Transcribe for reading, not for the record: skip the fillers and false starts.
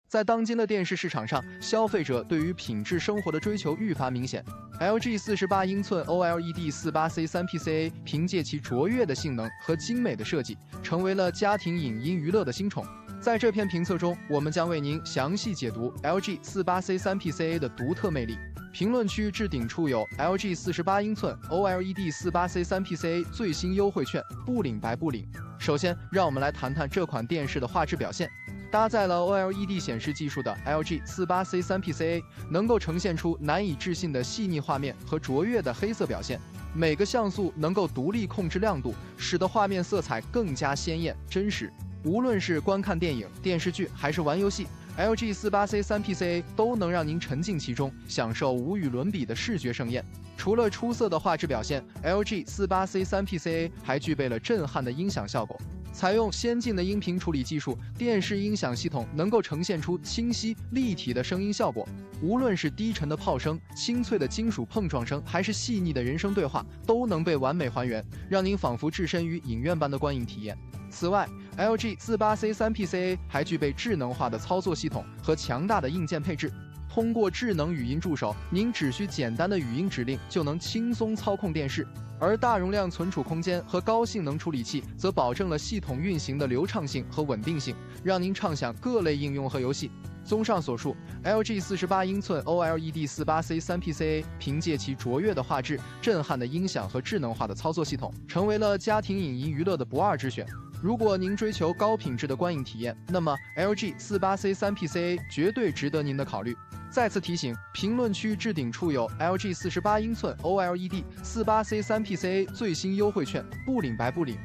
在当今的电视市场上，消费者对于品质生活的追求愈发明显。LG 48英寸 OLED 48C 3PCA 凭借其卓越的性能和精美的设计，成为了家庭影音娱乐的新宠。在这篇评测中，我们将为您详细解读 LG 48C 3PCA 的独特魅力。评论区置顶处有 LG 48英寸 OLED 48C 3PCA 最新优惠券，不领白不领。首先，让我们来谈谈这款电视的画质表现。搭载了 OLED 显示技术的 LG 48C 3PCA 能够呈现出难以置信的细腻画面和卓越的黑色表现，每个像素能够独立控制亮度，使得画面色彩更加鲜艳真实。无论是观看电影、电视剧还是玩游戏， LG 48C 3PCA 都能让您沉浸其中，享受无与伦比的视觉盛宴。除了出色的画质表现， LG 48C 3PCA 还具备了震撼的音响效果。采用先进的音频处理技术，电视音响系统能够呈现出清晰立体的声音效果。无论是低沉的炮声、清脆的金属碰撞声，还是细腻的人声对话，都能被完美还原，让您仿佛置身于影院般的观影体验。此外， LG 48C 3PCA 还具备智能化的操作系统和强大的硬件配置。通过智能语音助手，您只需简单的语音指令就能轻松操控电视，而大容量存储空间和高性能处理器则保证了系统运行的流畅性和稳定性，让您畅享各类应用和游戏。综上所述， LG 48英寸 OLED 48C 3PCA 凭借其卓越的画质、震撼的音响和智能化的操作系统，成为了家庭影音娱乐的不二之选。如果您追求高品质的观影体验，那么 LG 48C 3PCA 绝对值得您的考虑。再次提醒，评论区置顶处有 LG 48英寸 OLED 48C 3PCA 最新优惠券，不领白不领。